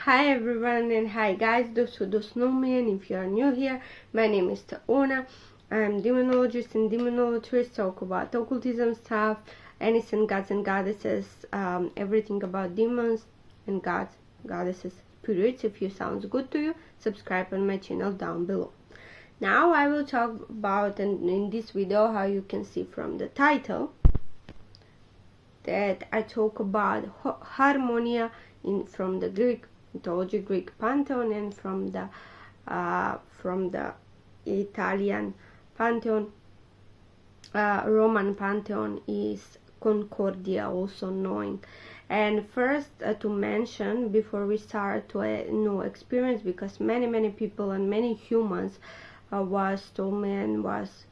Hi everyone, and hi guys, those who don't know me, and if you are new here, my name is Teona. I'm demonologist and demonologist, talk about occultism stuff, ancient gods and goddesses, everything about demons and gods, goddesses, spirits. If you sounds good to you, subscribe on my channel down below. Now I will talk about, in this video, how you can see from the title, that I talk about Harmonia from the Greek mythology, Greek pantheon, and from the Italian pantheon, Roman pantheon is Concordia, also known. And first to mention, before we start to a new experience, because many people and many humans was told me and was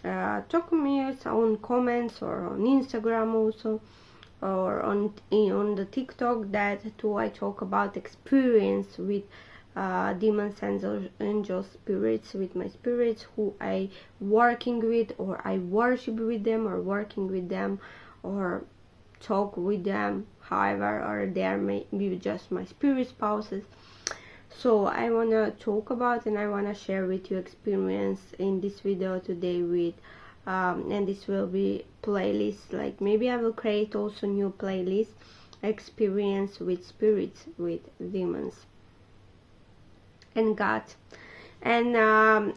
talking me on comments or on Instagram also, or on the TikTok, that too I talk about experience with demons, angels, spirits, with my spirits who I working with, or I worship with them, or working with them, or talk with them, however, or they are maybe just my spirit spouses. So I want to talk about, and I want to share with you experience in this video today with and this will be playlist, like maybe I will create also new playlist, experience with spirits, with demons and gods. And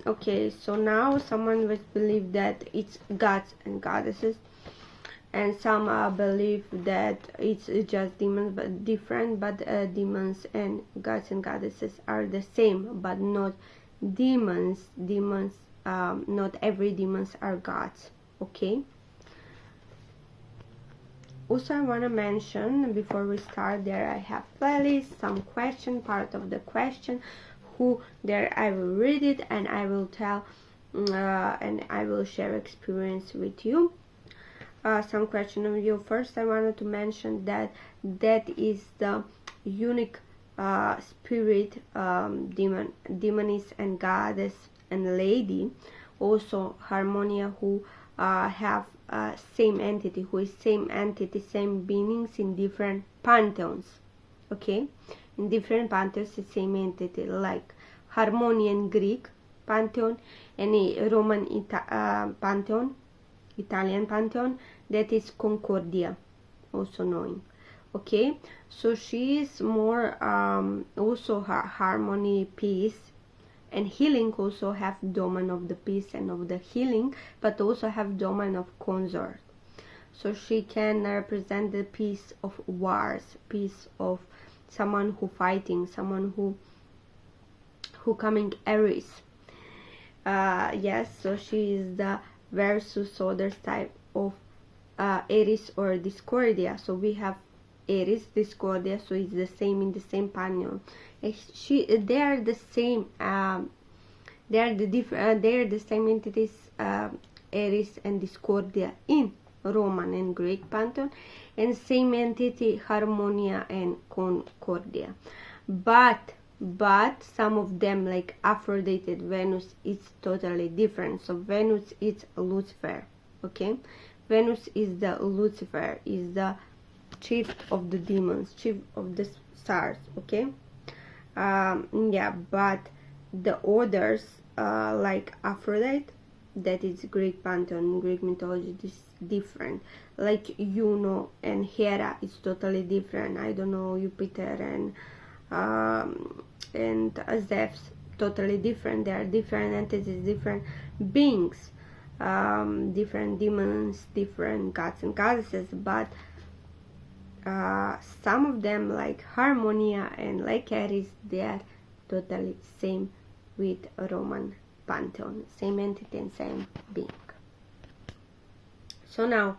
okay, so now someone would believe that it's gods and goddesses, and some believe that it's just demons but different, but demons and gods and goddesses are the same, but not demons. Not every demons are gods. Okay, also I want to mention before we start, there I have playlist, some question, part of the question who there I will read it, and I will tell and I will share experience with you. Some question of you. First I wanted to mention that is the unique spirit, demoness and goddess and lady, also Harmonia, who have same entity, who is same entity, same beings in different pantheons. Okay, in different pantheons the same entity, like Harmonia in Greek pantheon, and a Roman pantheon, Italian pantheon, that is Concordia, also knowing. Okay, so she is more also her harmony, peace and healing, also have domain of the peace and of the healing, but also have domain of consort. So she can represent the peace of wars, peace of someone who fighting, someone who coming Aries. Yes, so she is the versus other type of Aries or Discordia. So we have Aries, Discordia, so it's the same in the same pantheon. They are the same. They are the same entities, Aries and Discordia in Roman and Greek pantheon, and same entity Harmonia and Concordia. But some of them, like Aphrodite, Venus, it's totally different. So Venus is Lucifer. Okay, Venus is the Lucifer, is the chief of the demons, chief of the stars. Okay, yeah, but the others, like Aphrodite, that is Greek pantheon, Greek mythology, is different. Like Juno and Hera is totally different. I don't know, Jupiter and Zeus, totally different. They are different entities, different beings, different demons, different gods and goddesses, but some of them, like Harmonia and like Aries, they are totally same with Roman pantheon, same entity and same being. So now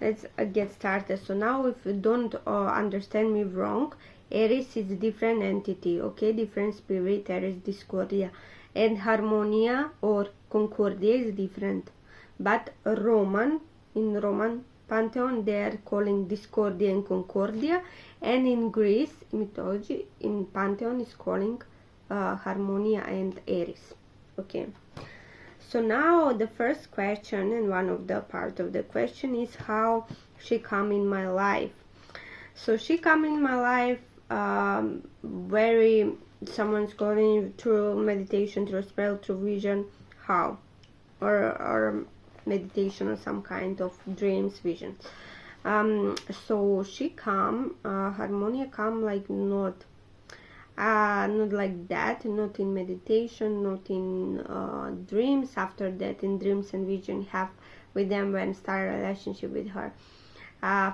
let's get started. So now, if you don't understand me wrong, Aries is a different entity, okay, different spirit, Aries, Discordia, and Harmonia or Concordia is different. But in Roman pantheon they are calling Discordia and Concordia, and in Greece mythology, in pantheon, is calling Harmonia and Aries. Okay, so now the first question, and one of the part of the question, is how she come in my life. So she come in my life very someone's going through meditation, through spell, through vision, how, or meditation or some kind of dreams, visions. So she come, Harmonia come like not like that, not in meditation, not in dreams. After that, in dreams and vision, have with them when start a relationship with her.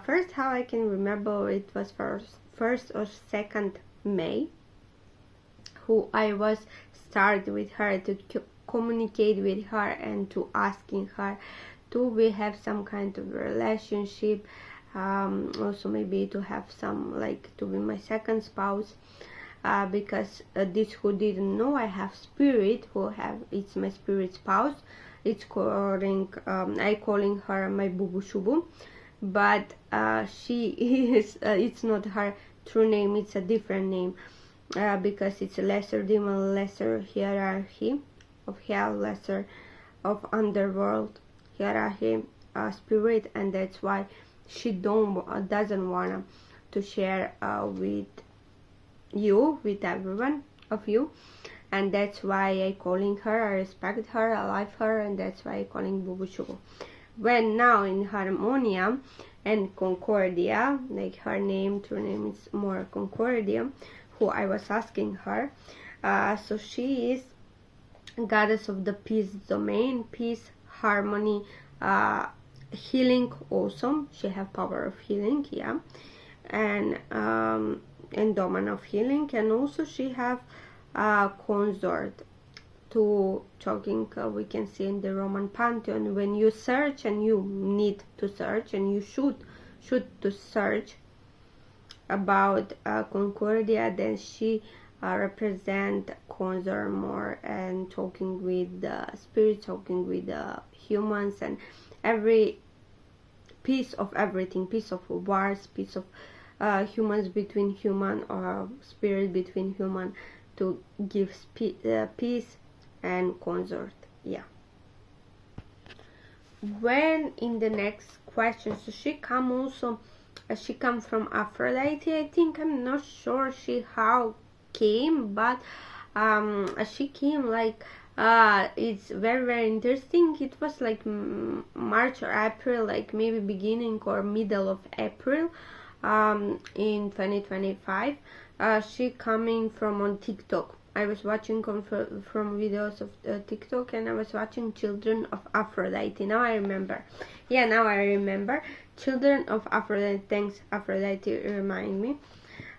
First, how I can remember, it was first or 2nd May, who I was start with her to communicate with her and to asking her to we have some kind of relationship, also maybe to have some, like, to be my second spouse, because this who didn't know, I have spirit who have, it's my spirit spouse. It's calling, I calling her my bubu shubu, but she is it's not her true name, it's a different name, because it's a lesser demon, lesser hierarchy of hell, lesser of underworld hierarchy spirit, and that's why she doesn't wanna to share with you, with everyone of you, and that's why I calling her, I respect her, I love her, and that's why I calling Bubu Shubu. When now in Harmonia and Concordia, like her name, true name is more Concordia, who I was asking her, so she is goddess of the peace domain, peace, harmony, healing also. She have power of healing, yeah, and domain of healing, and also she have consort to talking, we can see in the Roman pantheon. When you search, and you need to search, and you should to search about Concordia, then she represent consort more, and talking with the spirit, talking with the humans, and every piece of everything, piece of wars, piece of humans between human, or spirit between human, to give peace and consort, yeah. When in the next question, so she come also, she come from Aphrodite, I think. I'm not sure she how came, but she came like, it's very interesting. It was like March or April, like maybe beginning or middle of April, in 2025. She coming from on TikTok. I was watching from videos of TikTok, and I was watching Children of Aphrodite. Now I remember. Yeah, now I remember. Children of Aphrodite. Thanks, Aphrodite, remind me.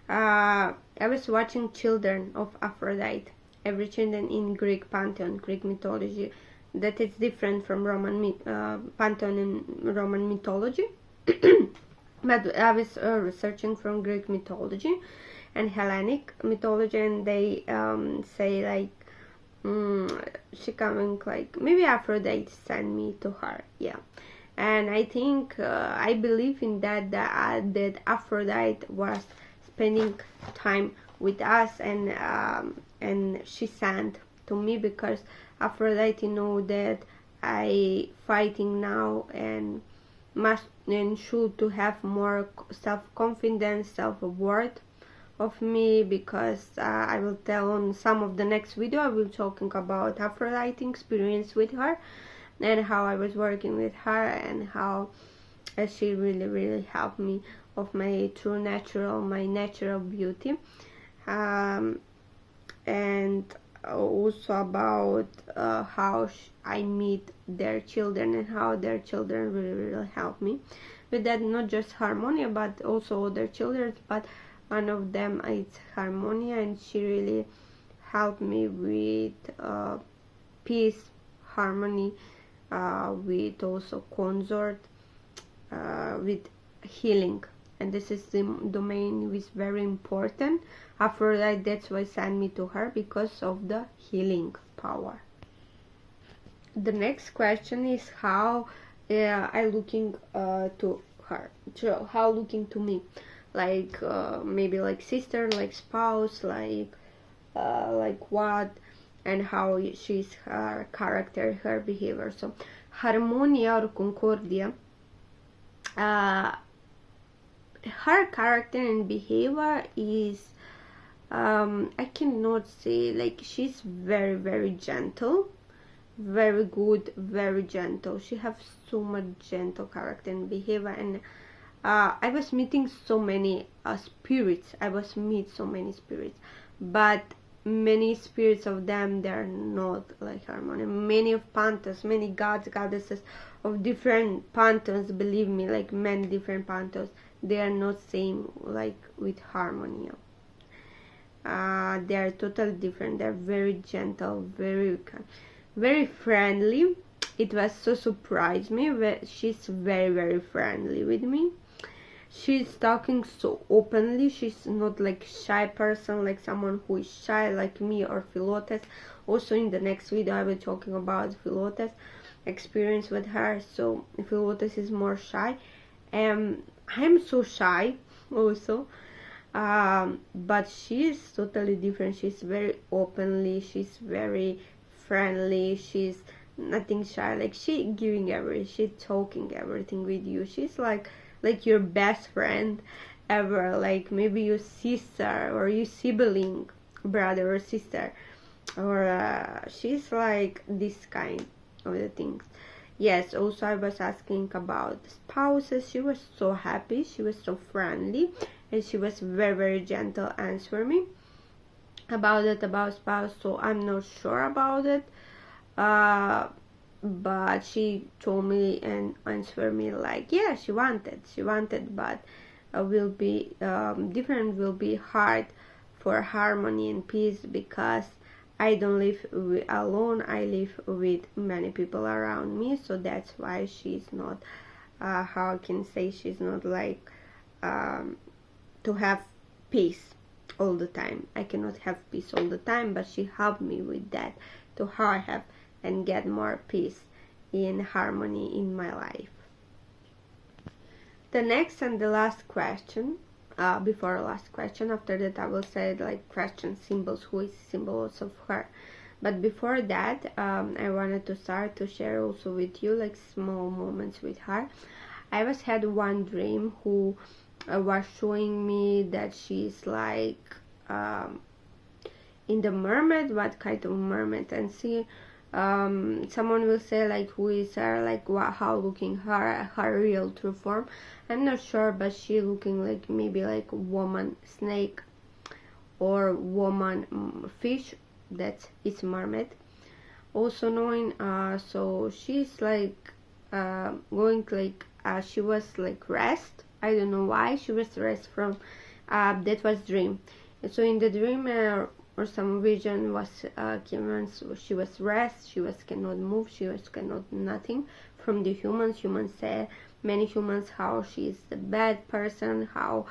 I was watching Children of Aphrodite. Every children in Greek pantheon, Greek mythology. That is different from Roman pantheon and Roman mythology. But I was researching from Greek mythology and Hellenic mythology, and they say like she coming, like maybe Aphrodite sent me to her, yeah. And I think I believe in that Aphrodite was spending time with us, and she sent to me, because Aphrodite know that I fighting now and must and should to have more self-confidence, self-worth of me, because I will tell on some of the next video, I will talking about Aphrodite experience with her, and how I was working with her, and how she really helped me of my true natural, my natural beauty, and also about how I meet their children, and how their children really help me with that. Not just Harmonia, but also other children, but one of them is Harmonia, and she really helped me with peace, harmony, with also consort, with healing. And this is the domain which is very important. Aphrodite, that's why I sent me to her, because of the healing power. The next question is how I looking to her, so how looking to me, like maybe like sister, like spouse, like what, and how she's, her character, her behavior. So Harmonia or Concordia, her character and behavior is, I cannot say, like, she's very, very gentle, very good, very gentle. She has so much gentle character and behavior. And I was meeting so many spirits. I was meet so many spirits, but many spirits of them, they're not like Harmonia. Many of pantheons, many gods, goddesses of different pantheons, believe me, like many different pantheons, they are not same like with Harmonia. They are totally different. They're very gentle, very, very friendly. It was so surprised me. She's very, very friendly with me. She's talking so openly. She's not like shy person, like someone who is shy like me or Philotes. Also in the next video I will be talking about Philotes experience with her. So Philotes is more shy, and I'm so shy also, but she's totally different. She's very openly, she's very friendly, she's nothing shy, like she giving everything, she's talking everything with you. She's like your best friend ever, like maybe your sister or your sibling, brother or sister, or she's like this kind of the things. Yes, also I was asking about spouses. She was so happy, she was so friendly, and she was very, very gentle answer me about it, about spouse. So I'm not sure about it, but she told me and answered me like, yeah, she wanted, but will be different, will be hard for harmony and peace, because I don't live alone, I live with many people around me. So that's why she's not, how I can say, she's not like to have peace all the time. I cannot have peace all the time, but she helped me with that, to how I have and get more peace in harmony in my life. The next and the last question, before last question, after that I will say like question symbols, who is symbols of her. But before that, I wanted to start to share also with you like small moments with her. I was had one dream who was showing me that she's like in the mermaid. What kind of mermaid? And see, someone will say like, who is her, like how looking her real true form. I'm not sure, but she looking like maybe like woman snake or woman fish. That is mermaid, also knowing. So she's like going like she was like rest. I don't know why she was rest from that was dream. So in the dream or some vision was given, so she was rest, she was cannot move, she was cannot nothing from the humans. Humans say, many humans, how she's the bad person, how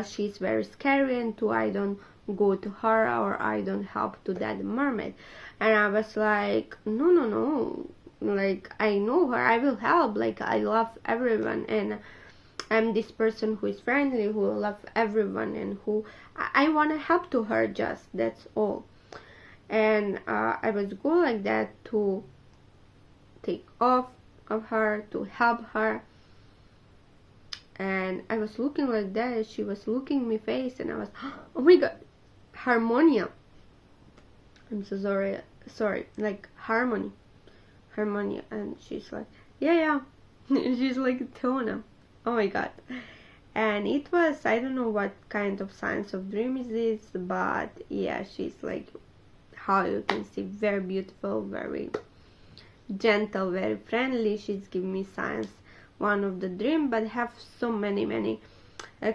she's very scary, and to I don't go to her or I don't help to that mermaid. And I was like, no, like I know her, I will help, like I love everyone, and I'm this person who is friendly, who love everyone, and who I want to help to her, just that's all. And I was go like that to take off of her, to help her. And I was looking like that, she was looking me face, and I was, oh my god, Harmonia. I'm so sorry, like Harmonia. And she's like, yeah. She's like, Teona. Oh my god. And it was, I don't know what kind of signs of dream is this, but yeah, she's like, how you can see, very beautiful, very gentle, very friendly. She's giving me signs one of the dream, but have so many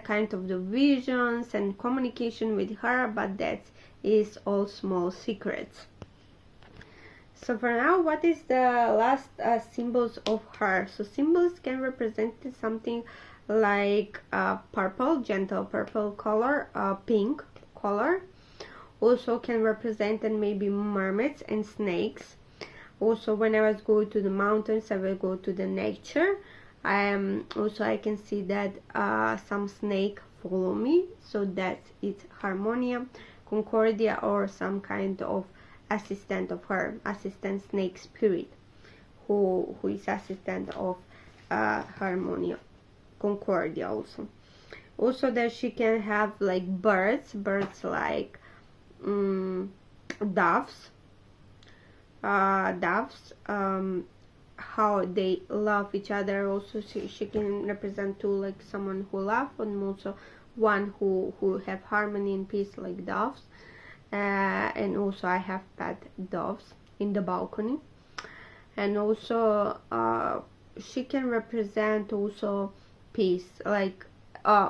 kind of the visions and communication with her, but that is all small secrets. So for now, what is the last symbols of her? So symbols can represent something like purple, gentle purple color, pink color. Also can represent and maybe mermaids and snakes. Also when I was going to the mountains, I will go to the nature. Also I can see that some snake follow me, so that it's Harmonia, Concordia, or some kind of assistant of her, assistant snake spirit, who is assistant of Harmonia, Concordia also. Also that she can have like birds like doves, how they love each other. Also she can represent too like someone who love, and also one who have harmony and peace like doves. And also I have pet doves in the balcony. And also she can represent also peace, like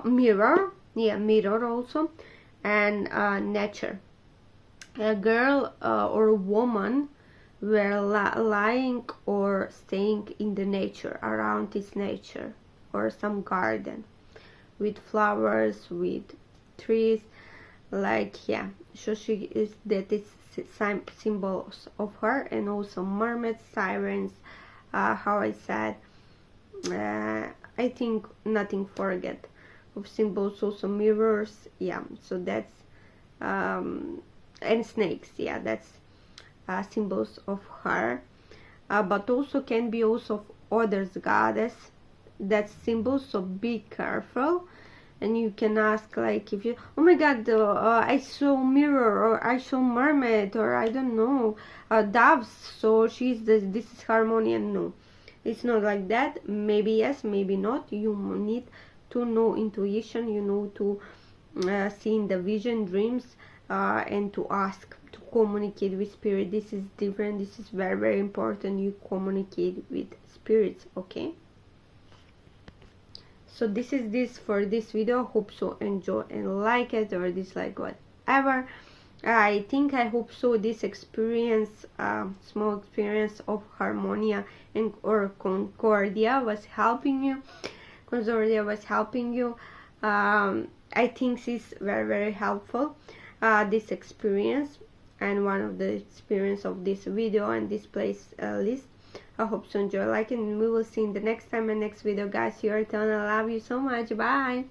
mirror, yeah, mirror also, and nature. A girl or a woman were lying or staying in the nature, around this nature, or some garden with flowers, with trees, like, yeah. So she is, that is symbols of her. And also mermaids, sirens, how I said, I think nothing forget of symbols. Also mirrors, yeah. So that's and snakes, yeah, that's symbols of her. But also can be also of others goddess, that's symbols. So be careful. And you can ask, like, if you, oh my god, I saw mirror, or I saw mermaid, or I don't know, doves, so she's this is Harmonia. No, it's not like that. Maybe yes, maybe not. You need to know intuition, you know, to see in the vision, dreams, and to ask, to communicate with spirit. This is different. This is very, very important. You communicate with spirits, okay? So this is this for this video. Hope so enjoy and like it or dislike, whatever. I think, I hope so, this experience, small experience of Harmonia and or Concordia was helping you. Concordia was helping you. I think it's very, very helpful, this experience, and one of the experience of this video and this place list. I hope so enjoy, like, and we will see in the next time and next video, guys. You're Teona. I love you so much. Bye.